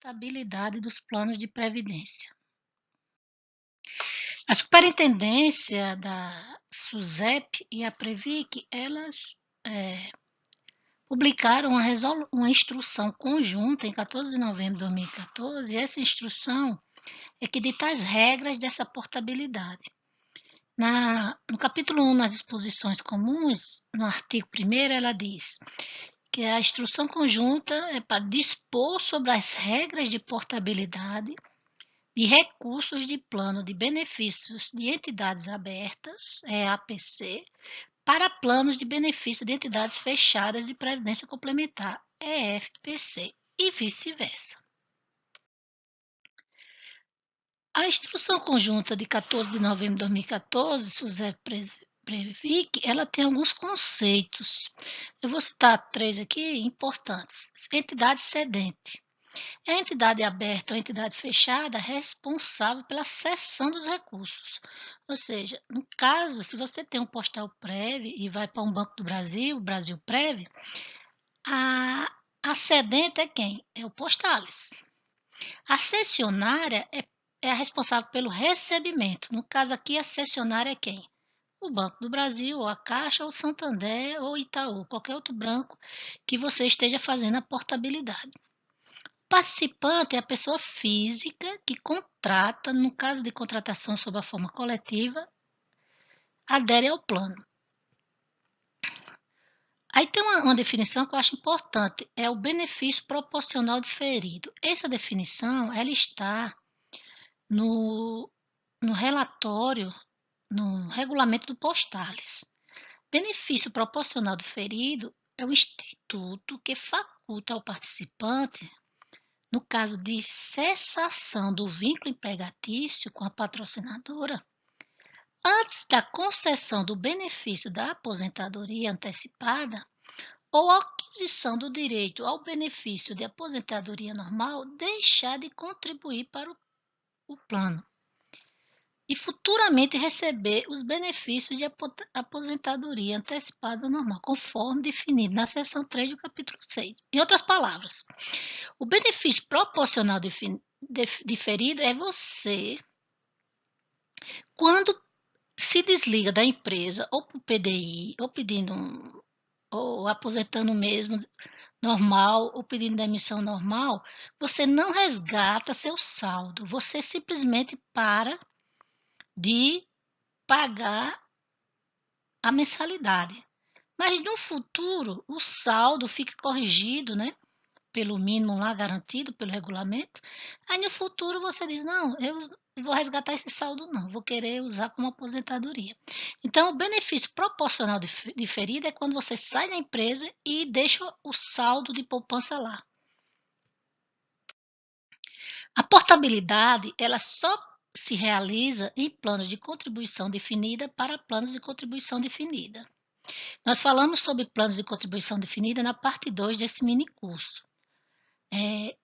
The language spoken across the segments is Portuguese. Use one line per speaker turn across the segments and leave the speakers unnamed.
portabilidade dos planos de previdência. A superintendência da SUSEP e a Previc, elas publicaram uma instrução conjunta em 14 de novembro de 2014, e essa instrução é que dita as regras dessa portabilidade. No capítulo 1, nas disposições comuns, no artigo 1º, ela diz que a instrução conjunta é para dispor sobre as regras de portabilidade de recursos de plano de benefícios de entidades abertas, EAPC, para planos de benefício de entidades fechadas de previdência complementar, EFPC, e vice-versa. A instrução conjunta de 14 de novembro de 2014, SUSEP-Previc, ela tem alguns conceitos. Eu vou citar 3 aqui importantes. Entidade cedente. É a entidade aberta ou entidade fechada responsável pela cessão dos recursos. Ou seja, no caso, se você tem um postal Prev e vai para um Banco do Brasil, Brasil Prev, a cedente é quem? É o Postales. A cessionária é a responsável pelo recebimento. No caso aqui, a cessionária é quem? O Banco do Brasil, ou a Caixa, ou Santander, ou Itaú, qualquer outro banco que você esteja fazendo a portabilidade. Participante é a pessoa física que contrata, no caso de contratação sob a forma coletiva, adere ao plano. Aí tem uma definição que eu acho importante, é o benefício proporcional diferido. Essa definição, ela está no relatório, no regulamento do Postales. Benefício proporcional diferido é o instituto que faculta ao participante, no caso de cessação do vínculo empregatício com a patrocinadora, antes da concessão do benefício da aposentadoria antecipada ou aquisição do direito ao benefício de aposentadoria normal, deixar de contribuir para o plano e futuramente receber os benefícios de aposentadoria antecipada normal, conforme definido na seção 3 do capítulo 6. Em outras palavras, o benefício proporcional diferido é você, quando se desliga da empresa, ou por PDI, ou pedindo, ou aposentando mesmo normal, ou pedindo demissão normal, você não resgata seu saldo, você simplesmente para de pagar a mensalidade. Mas no futuro, o saldo fica corrigido, né? Pelo mínimo lá garantido pelo regulamento. Aí no futuro você diz, não, eu vou resgatar esse saldo não, vou querer usar como aposentadoria. Então, o benefício proporcional diferido é quando você sai da empresa e deixa o saldo de poupança lá. A portabilidade, ela só se realiza em planos de contribuição definida para planos de contribuição definida. Nós falamos sobre planos de contribuição definida na parte 2 desse mini curso.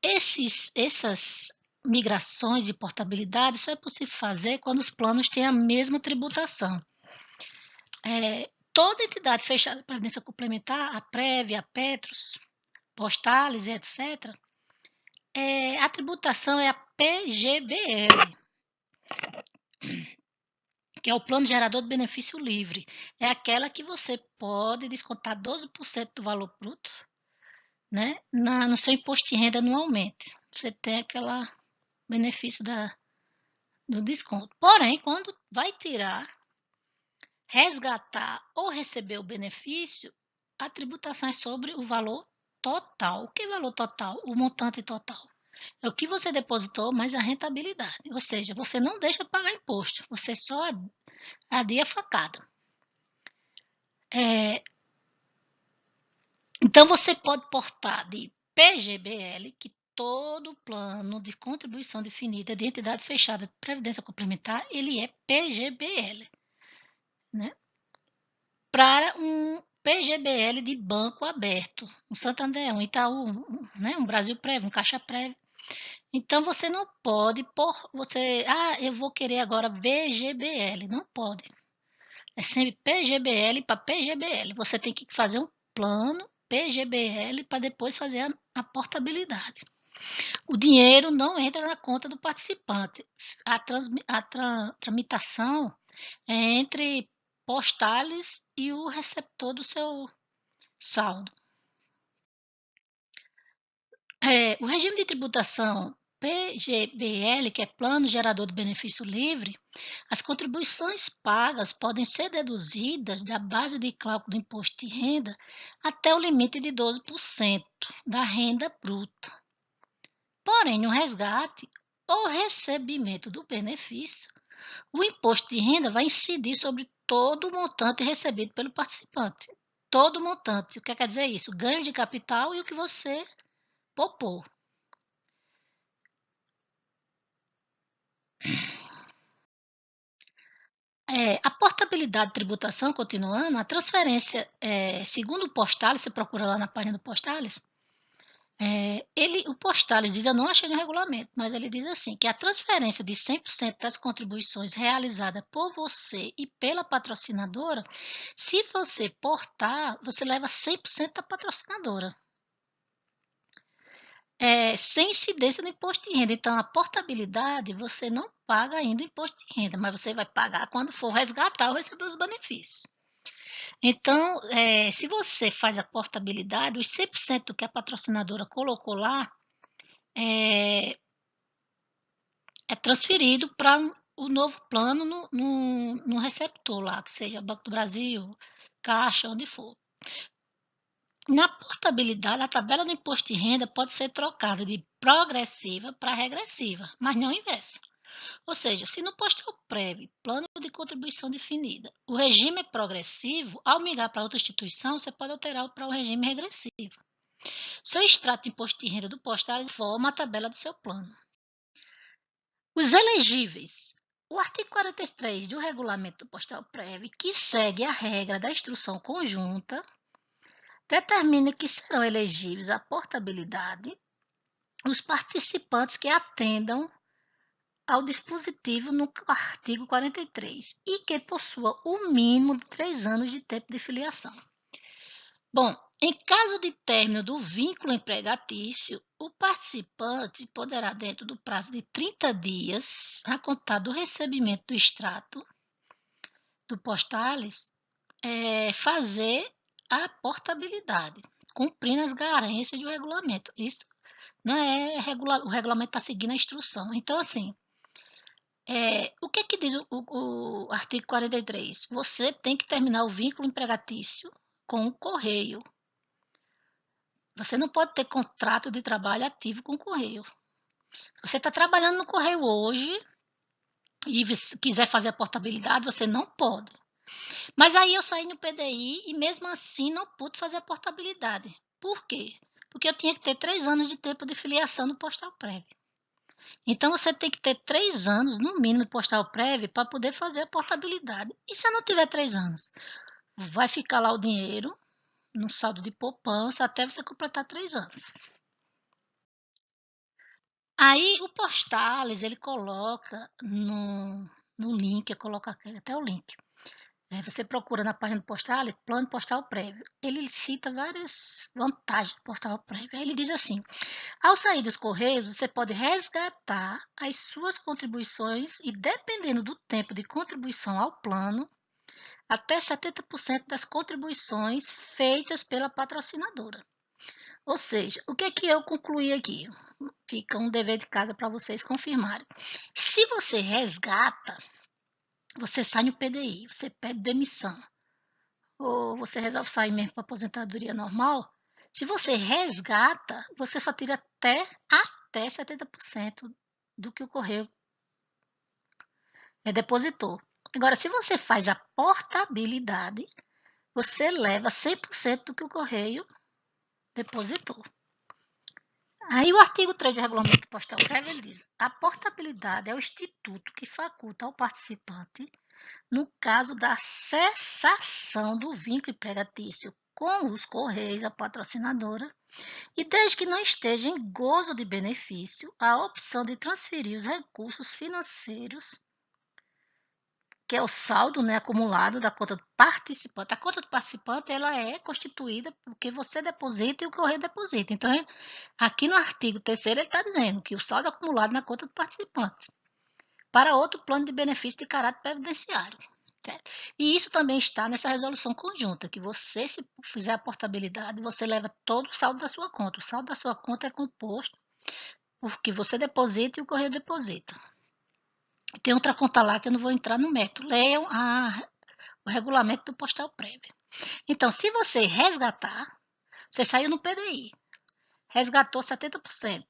Essas migrações de portabilidade só é possível fazer quando os planos têm a mesma tributação. Toda entidade fechada de previdência complementar, a Prev, a Petros, Postales, etc., a tributação é a PGBL, que é o Plano Gerador de Benefício Livre. É aquela que você pode descontar 12% do valor bruto, né, no seu imposto de renda anualmente. Você tem aquele benefício do desconto. Porém, quando vai tirar, resgatar ou receber o benefício, a tributação é sobre o valor total. O que é valor total? O montante total. É o que você depositou mais a rentabilidade. Ou seja, você não deixa de pagar imposto, você só adia a facada. Então, você pode portar de PGBL, que todo plano de contribuição definida de entidade fechada de previdência complementar, ele é PGBL, né? Para um PGBL de banco aberto, um Santander, um Itaú, né? Um Brasil Prev, um Caixa Prev. Então, você não pode eu vou querer agora VGBL, não pode. É sempre PGBL para PGBL. Você tem que fazer um plano PGBL para depois fazer a portabilidade. O dinheiro não entra na conta do participante. A tramitação é entre Postales e o receptor do seu saldo. O regime de tributação PGBL, que é Plano Gerador de Benefício Livre, as contribuições pagas podem ser deduzidas da base de cálculo do imposto de renda até o limite de 12% da renda bruta. Porém, no resgate ou recebimento do benefício, o imposto de renda vai incidir sobre todo o montante recebido pelo participante. Todo o montante. O que quer dizer isso? Ganho de capital e o que você poupou. A portabilidade de tributação, continuando, a transferência, segundo o Postales, você procura lá na página do Postales, o Postales diz, eu não achei no regulamento, mas ele diz assim, que a transferência de 100% das contribuições realizada por você e pela patrocinadora, se você portar, você leva 100% da patrocinadora. Sem incidência no imposto de renda. Então, a portabilidade, você não paga ainda o imposto de renda, mas você vai pagar quando for resgatar ou receber os benefícios. Então, se você faz a portabilidade, os 100% que a patrocinadora colocou lá é transferido para o novo plano no receptor lá, que seja Banco do Brasil, Caixa, onde for. Na portabilidade, a tabela do imposto de renda pode ser trocada de progressiva para regressiva, mas não inversa. Ou seja, se no postal prévio, plano de contribuição definida, o regime é progressivo, ao migrar para outra instituição, você pode alterar para o regime regressivo. Seu extrato de imposto de renda do postal informa a tabela do seu plano. Os elegíveis. O artigo 43 do regulamento do postal prévio, que segue a regra da instrução conjunta, determina que serão elegíveis à portabilidade os participantes que atendam ao dispositivo no artigo 43 e que possua o mínimo de 3 anos de tempo de filiação. Bom, em caso de término do vínculo empregatício, o participante poderá, dentro do prazo de 30 dias, a contar do recebimento do extrato do Postales, fazer a portabilidade, cumprindo as carências do regulamento. Isso não é o regulamento está seguindo a instrução. Então, assim, o que é que diz o artigo 43? Você tem que terminar o vínculo empregatício com o correio. Você não pode ter contrato de trabalho ativo com o correio. Se você está trabalhando no correio hoje e quiser fazer a portabilidade, você não pode. Mas aí eu saí no PDI e mesmo assim não pude fazer a portabilidade. Por quê? Porque eu tinha que ter 3 anos de tempo de filiação no postal prévio. Então você tem que ter 3 anos, no mínimo, de postal prévio para poder fazer a portabilidade. E se eu não tiver 3 anos? Vai ficar lá o dinheiro no saldo de poupança até você completar 3 anos. Aí o Postales, ele coloca no link, eu coloco aqui até o link. Você procura na página do Postales, plano postal prévio. Ele cita várias vantagens do postal prévio. Aí ele diz assim, ao sair dos Correios, você pode resgatar as suas contribuições e, dependendo do tempo de contribuição ao plano, até 70% das contribuições feitas pela patrocinadora. Ou seja, o que é que eu concluí aqui? Fica um dever de casa para vocês confirmarem. Se você resgata, você sai no PDI, você pede demissão, ou você resolve sair mesmo para aposentadoria normal, se você resgata, você só tira até 70% do que o correio depositou. Agora, se você faz a portabilidade, você leva 100% do que o correio depositou. Aí o artigo 3 do Regulamento Postal Prévio ele diz: a portabilidade é o instituto que faculta ao participante, no caso da cessação do vínculo empregatício com os Correios, a patrocinadora, e desde que não esteja em gozo de benefício, a opção de transferir os recursos financeiros que é o saldo, né, acumulado da conta do participante. A conta do participante ela é constituída porque você deposita e o correio deposita. Então, aqui no artigo 3º ele está dizendo que o saldo acumulado na conta do participante para outro plano de benefício de caráter previdenciário. Certo? E isso também está nessa resolução conjunta, que você, se fizer a portabilidade, você leva todo o saldo da sua conta. O saldo da sua conta é composto por que você deposita e o correio deposita. Tem outra conta lá que eu não vou entrar no método. Leiam o regulamento do postal prévio. Então, se você resgatar, você saiu no PDI, resgatou 70%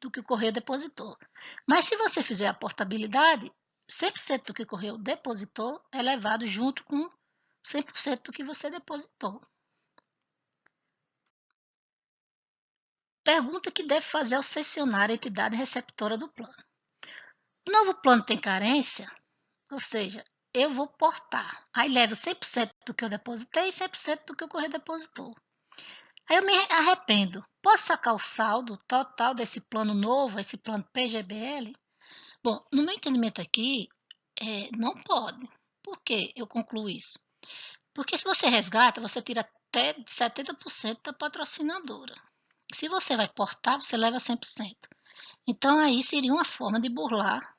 do que o correio depositou. Mas se você fizer a portabilidade, 100% do que o correio depositou é levado junto com 100% do que você depositou. Pergunta que deve fazer ao cessionário a entidade receptora do plano. O novo plano tem carência? Ou seja, eu vou portar. Aí levo 100% do que eu depositei e 100% do que o correio depositou. Aí eu me arrependo. Posso sacar o saldo total desse plano novo, esse plano PGBL? Bom, no meu entendimento aqui, não pode. Por que eu concluo isso? Porque se você resgata, você tira até 70% da patrocinadora. Se você vai portar, você leva 100%. Então, aí seria uma forma de burlar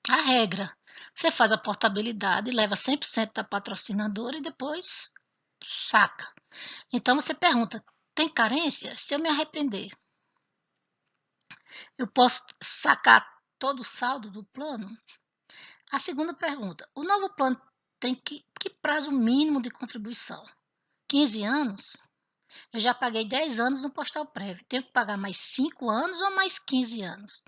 a regra. Você faz a portabilidade, leva 100% da patrocinadora e depois saca. Então, você pergunta, tem carência? Se eu me arrepender, eu posso sacar todo o saldo do plano? A segunda pergunta, o novo plano tem que prazo mínimo de contribuição? 15 anos? Eu já paguei 10 anos no postal prévio. Tenho que pagar mais 5 anos ou mais 15 anos?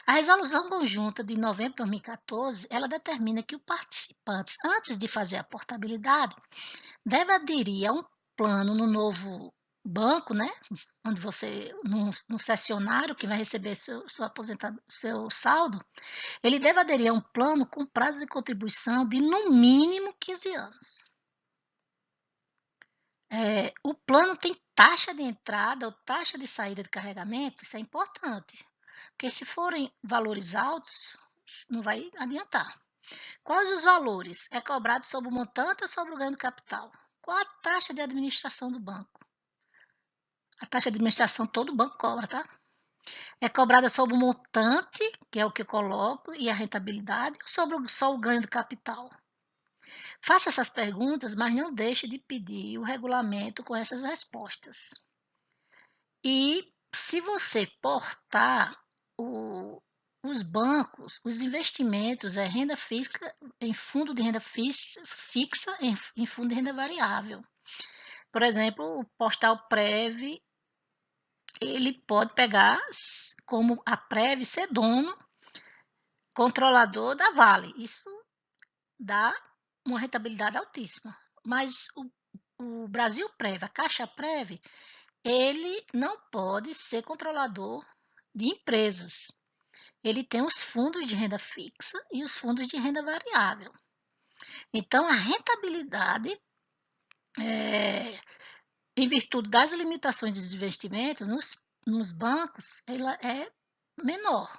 A resolução conjunta de novembro de 2014, ela determina que o participante, antes de fazer a portabilidade, deve aderir a um plano no novo banco, né? Onde você, no cessionário que vai receber seu saldo, ele deve aderir a um plano com prazo de contribuição de no mínimo 15 anos. O plano tem taxa de entrada ou taxa de saída de carregamento, isso é importante, porque se forem valores altos, não vai adiantar. Quais os valores? É cobrado sobre o montante ou sobre o ganho do capital? Qual a taxa de administração do banco? A taxa de administração todo banco cobra, tá? É cobrada sobre o montante, que é o que eu coloco, e a rentabilidade, ou sobre só o ganho do capital? Faça essas perguntas, mas não deixe de pedir o regulamento com essas respostas. E se você portar os bancos, os investimentos, renda fixa em fundo de renda fixa, em fundo de renda variável. Por exemplo, o postal Prev, ele pode pegar como a Prev ser dono, controlador da Vale. Isso dá uma rentabilidade altíssima. Mas o Brasil Prev, a Caixa Prev, ele não pode ser controlador de empresas. Ele tem os fundos de renda fixa e os fundos de renda variável. Então, a rentabilidade, em virtude das limitações dos investimentos, nos bancos, ela é menor.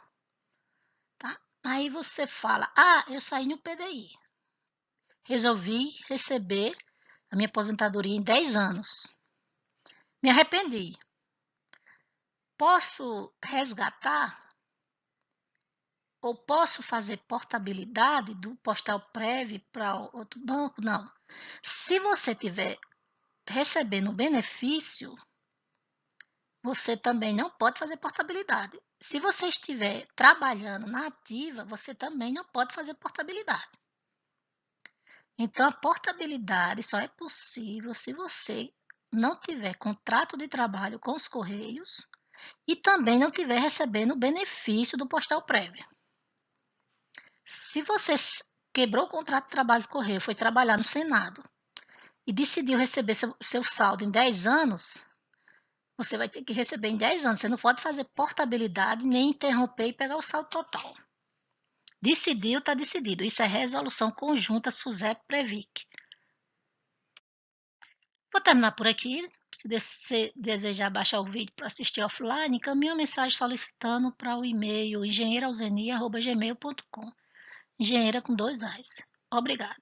Tá? Aí você fala, eu saí no PDI. Resolvi receber a minha aposentadoria em 10 anos. Me arrependi. Posso resgatar? Ou posso fazer portabilidade do postal Prev para outro banco? Não. Se você estiver recebendo benefício, você também não pode fazer portabilidade. Se você estiver trabalhando na ativa, você também não pode fazer portabilidade. Então, a portabilidade só é possível se você não tiver contrato de trabalho com os Correios e também não estiver recebendo o benefício do postal prévio. Se você quebrou o contrato de trabalho do Correio, foi trabalhar no Senado e decidiu receber seu saldo em 10 anos, você vai ter que receber em 10 anos. Você não pode fazer portabilidade, nem interromper e pegar o saldo total. Decidiu, está decidido. Isso é resolução conjunta SUSEP-PREVIC. Vou terminar por aqui. Se você desejar baixar o vídeo para assistir offline, encaminhe uma mensagem solicitando para o e-mail engenheirauzenia@gmail.com. Engenheira com 2 As. Obrigada.